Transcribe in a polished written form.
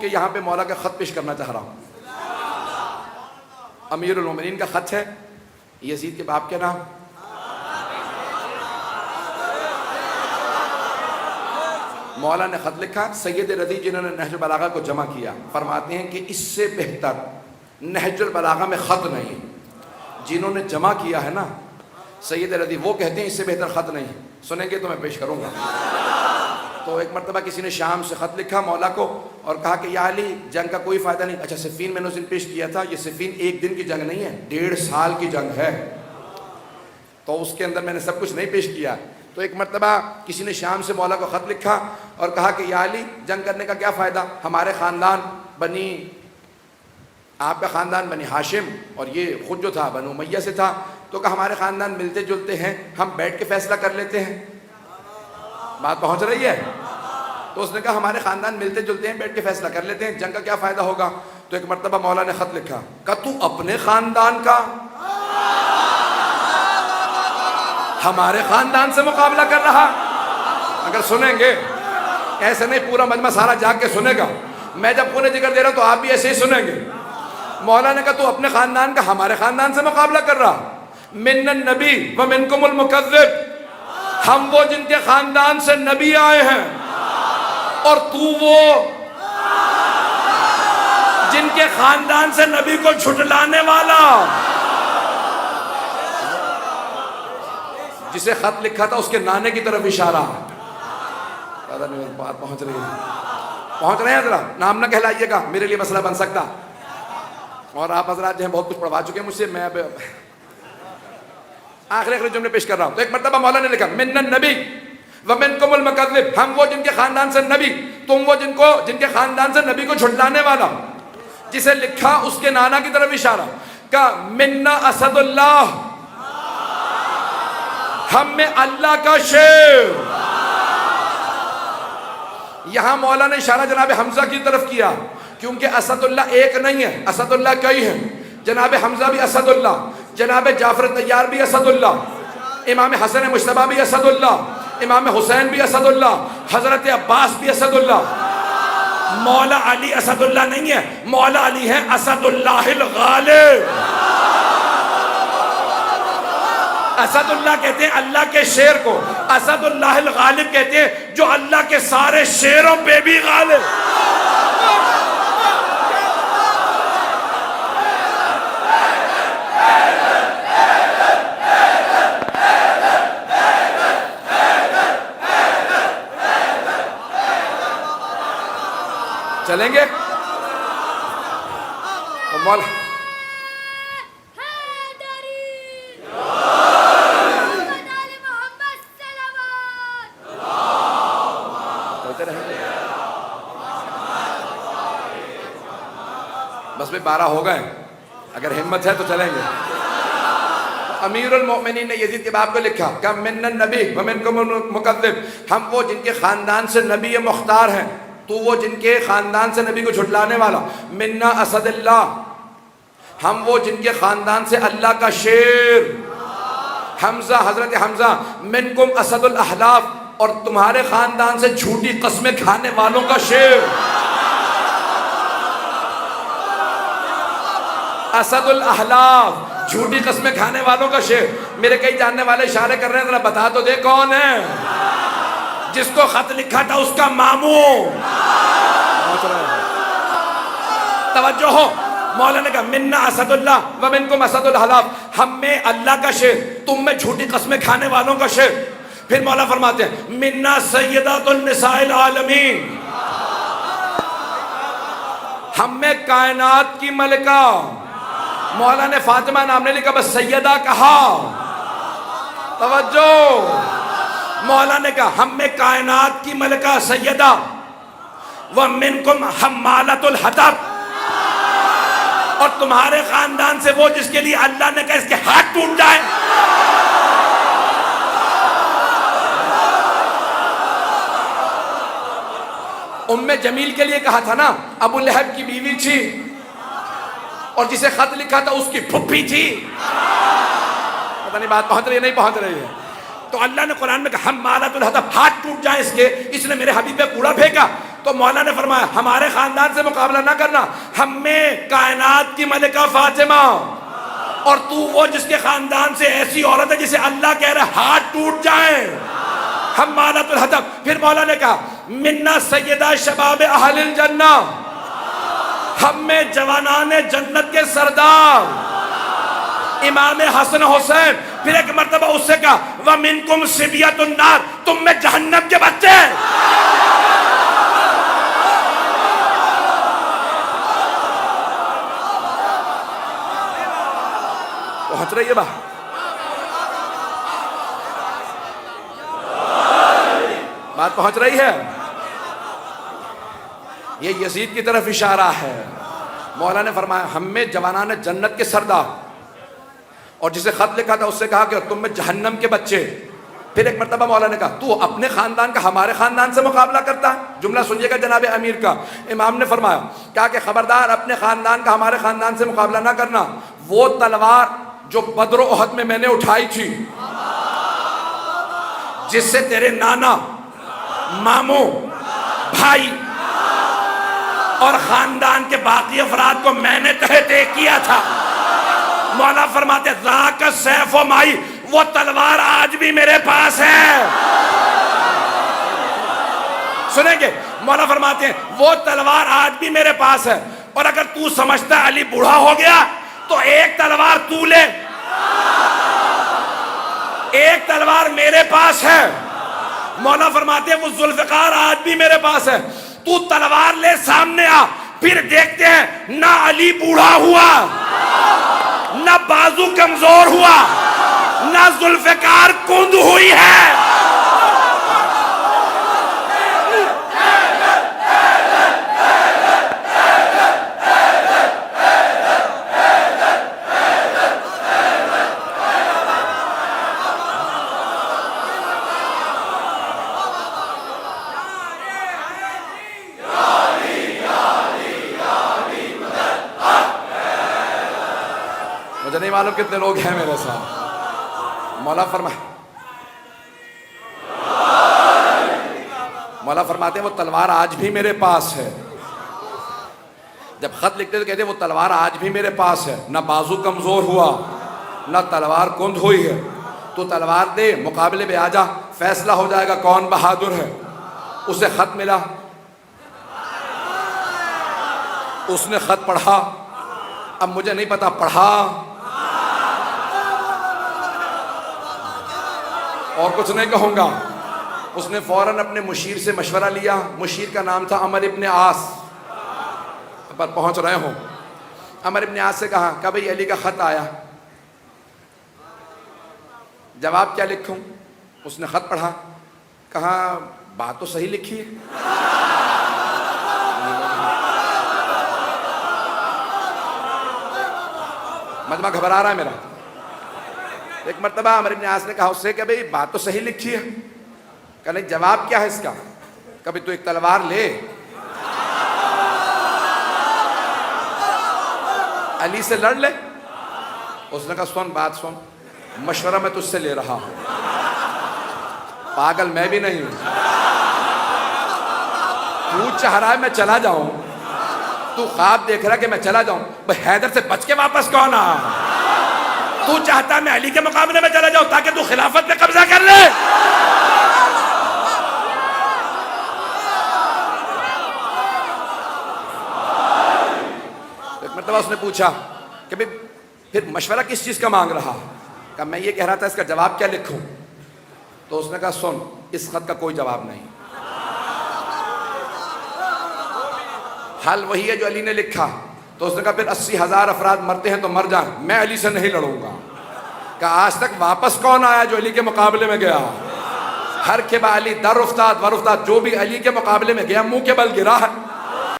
कि यहाँ पे मौला का ख़त पेश करना चाह रहा हूँ। अमीरुल मोमिनीन का ख़त है यजीद के बाप के नाम। मौला ने ख़त लिखा, सैयद रज़ी जिन्होंने नहजुल बलागा को जमा किया, फरमाते हैं कि इससे बेहतर नहजुल बलागा में ख़त नहीं। जिन्होंने जमा किया है ना सैयद रज़ी, वो कहते हैं इससे बेहतर ख़त नहीं। सुनेंगे तो मैं पेश करूँगा। तो एक मरतबा किसी ने शाम से ख़त लिखा मौला को और कहा कि या अली जंग का कोई फ़ायदा नहीं। अच्छा, सिफ़ीन मैंने उस दिन पेश किया था, ये सिफ़ीन एक दिन की जंग नहीं है, 1.5 साल की जंग है, तो उसके अंदर मैंने सब कुछ नहीं पेश किया। तो एक मरतबा किसी ने शाम से मौला को ख़त लिखा और कहा कि या अली जंग करने का क्या फ़ायदा, हमारे ख़ानदान बनी, आपका ख़ानदान बनी हाशिम और ये ख़ुद जो था बनु उमैया से था, तो कहा हमारे ख़ानदान मिलते जुलते हैं, हम बैठ के फ़ैसला कर लेते हैं। बात पहुँच रही है? तो उसने कहा हमारे ख़ानदान मिलते जुलते हैं, बैठ के फ़ैसला कर लेते हैं, जंग का क्या फ़ायदा होगा। तो एक मरतबा मौला ने ख़त लिखा, का तू अपने ख़ानदान का हमारे ख़ानदान से मुकाबला कर रहा। अगर सुनेंगे ऐसे नहीं, पूरा मजमा सारा जाग के सुनेगा, मैं जब खून जिगर दे रहा हूँ तो आप भी ऐसे ही सुनेंगे। मौला ने कहा तू अपने ख़ानदान का हमारे ख़ानदान से मुकाबला कर रहा। मिन्नन नबी व मिनकुमुल मुकज़्ज़िब, हम वो जिनके ख़ानदान से नबी आए हैं और तू वो जिनके ख़ानदान से नबी को झुठलाने वाला। जिसे खत लिखा था उसके नाने की तरफ इशारा। बात पहुंच रही है? पहुंच रहे हैं? जरा नाम ना कहलाइएगा, मेरे लिए मसला बन सकता। और आप हजरात जो है बहुत कुछ पढ़वा चुके हैं मुझसे, मैं अब आखिरी जुमले पेश कर रहा हूं। तो एक मरतबा मौला ने लिखा, मिन्नन नबी व मिनकुमुल मुकज़्ज़िब, हम वो जिनके खानदान से नबी, तुम वो जिनके खानदान से नबी को झुठलाने वाला। जिसे लिखा उसके नाना की तरफ इशारा। का मिन्ना असदुल्लाह, हम में अल्लाह का शेर। यहां मौला ने इशारा जनाब हमजा की तरफ किया, क्योंकि असदुल्लाह एक नहीं है, असदुल्लाह कई हैं। जनाब हमजा भी असदुल्लाह, जनाब जाफर तैयार भी असदुल्लाह, इमाम हसन मुश्तबा भी असदुल्लाह, इमाम हुसैन भी असदुल्लाह, हजरत अब्बास भी असदुल्लाह। मौला अली असदुल्लाह नहीं है, मौला अली है असदुल्लाहिल गालिब। असदुल्लाह कहते हैं अल्लाह के शेर को, असदुल्लाहिल गालिब कहते हैं जो अल्लाह के सारे शेरों पे भी गालिब। चलेंगे तो मौला बस में 12 हो गए, अगर हिम्मत है तो चलेंगे। अमीरुल मोमिनीन ने यजीद के बाप को लिखा, कम मिन्नन नबी व मिनकुमुल मुकज़्ज़िब, हम वो जिनके खानदान से नबी मुख्तार हैं, तू वो जिनके खानदान से नबी को झुठलाने वाला। मिन्ना असदुल्लाह, हम वो जिनके खानदान से अल्लाह का शेर। हमजा, हजरत हमजा, मिनकुम असदुल अहलाफ, और तुम्हारे खानदान से झूठी कस्में खाने वालों का शेर। असदुल अहलाफ, झूठी कस्में खाने वालों का शेर। मेरे कई जानने वाले इशारे कर रहे हैं, जरा बता तो दे कौन है। जिसको खत लिखा था उसका मामू। तवज्जो हो, मौला ने कहा मिन्ना असदुल्लाह व मिनकुम असदुल अहलाफ, हम में अल्लाह का शेर, तुम में झूठी कस्में खाने वालों का शेर। फिर मौला फरमाते हैं मिन्ना सय्यदातुन निसाइल आलमीन, हम में कायनात की मलिका। मौला ने फातिमा नाम नहीं लिखा, बस सैयदा कहा। तवज्जो, मौला ने कहा हम में कायनात की मलिका सैयदा, व मिनकुम हम्मालतुल हतब, और तुम्हारे खानदान से वो जिसके लिए अल्लाह ने कहा इसके हाथ टूट जाए। उम्मे जमील के लिए कहा था ना, अबू लहब की बीवी थी और जिसे खत लिखा था उसकी फुफ्फी थी। पता नहीं बात पहुंच रही है नहीं पहुंच रही है। तो अल्लाह ने कुरान में कहा हम मालातुल हतब, हाथ टूट जाए इसके, इसने मेरे हबीब पे कूड़ा फेंका। तो मौला ने फरमाया हमारे खानदान से मुकाबला ना करना, हमें कायनात की मलिका फातिमा, और तू वो जिसके खानदान से ऐसी औरत है जिसे अल्लाह कह रहा है हाथ टूट जाए, हम मालतुल हदफ। फिर मौला ने कहा मिन्ना सैयदा शबाब अहलिल जन्ना, हम में जवानाने जन्नत के सरदार इमाम हसन हुसैन। फिर एक मर्तबा उससे कहा व मिनकुम सिबियतुन नार, तुम में जहन्नम के बच्चे। पहुंच रही है बात पहुंच रही है। ये यजीद की तरफ इशारा है। मौला ने फरमाया हम में जवानाने जन्नत के सरदार, और जिसे खत लिखा था उससे कहा कि तुम में जहन्नम के बच्चे। फिर एक मर्तबा मौला ने कहा तू अपने खानदान का हमारे खानदान से मुकाबला करता है। जुमला सुनिएगा जनाब अमीर का। इमाम ने फरमाया क्या कि खबरदार अपने खानदान का हमारे खानदान से मुकाबला ना करना। वो तलवार जो बद्र ओहद में मैंने उठाई थी, जिससे तेरे नाना, मामू, भाई और खानदान के बाकी अफराद को मैंने तहते किया था। मौला फरमाते ज़ाका सैफ व माई, वो तलवार आज भी मेरे पास है। सुनेंगे, मौला फरमाते हैं वो तलवार आज भी मेरे पास है, और अगर तू समझता अली बूढ़ा हो गया तो एक तलवार तू ले, एक तलवार मेरे पास है। मौला फरमाते हैं वो जुल्फकार आज भी मेरे पास है, तू तलवार ले सामने आ, फिर देखते हैं ना अली बूढ़ा हुआ, ना बाजू कमजोर हुआ, ना जुल्फकार कुंद हुई है। मुझे नहीं मालूम कितने लोग हैं मेरे साथ। मौला फरमाते हैं वो तलवार आज भी मेरे पास है। जब खत लिखते तो कहते वो तलवार आज भी मेरे पास है, ना बाजू कमजोर हुआ, ना तलवार कुंद हुई है। तो तलवार दे, मुकाबले में आ जा, फैसला हो जाएगा कौन बहादुर है। उसे खत मिला, उसने खत पढ़ा। अब मुझे नहीं पता पढ़ा और कुछ नहीं कहूँगा। उसने फौरन अपने मुशीर से मशवरा लिया। मुशीर का नाम था अमर इब्न आस। पर पहुँच रहे हो, अमर इब्न आस से कहा कि भाई अली का ख़त आया, जवाब क्या लिखूं? उसने ख़त पढ़ा, कहा बात तो सही लिखी है। मजमा घबरा रहा है मेरा। एक मर्तबा अमर इब्न आस ने कहा उससे कि भाई बात तो सही लिखी है। कहा नहीं, जवाब क्या है इसका? कभी तू एक तलवार ले, अली से लड़ ले। उसने कहा सुन, बात सुन, मशवरा मैं तुझसे ले रहा हूं, पागल मैं भी नहीं हूं। तू चाह रहा है मैं चला जाऊं, तू ख्वाब देख रहा है कि मैं चला जाऊं। भाई हैदर से बच के वापस कौन आ? तू चाहता मैं अली के मुकाबले में चला जाऊं ताकि तू खिलाफत पे कब्जा कर ले। एक मर्तबा उसने पूछा कि भाई फिर मशवरा किस चीज का मांग रहा? कहा मैं ये कह रहा था इसका जवाब क्या लिखूं। तो उसने कहा सुन, इस खत का कोई जवाब नहीं, हाल वही है जो अली ने लिखा। तो उसने कहा फिर 80,000 अफराद मरते हैं तो मर जाए, मैं अली से नहीं लड़ूंगा। कहा आज तक वापस कौन आया जो अली के मुकाबले में गया? हर के बा अली दर उफ्ताद वर उफ्ताद, जो भी अली के मुकाबले में गया मुंह के बल गिरा है।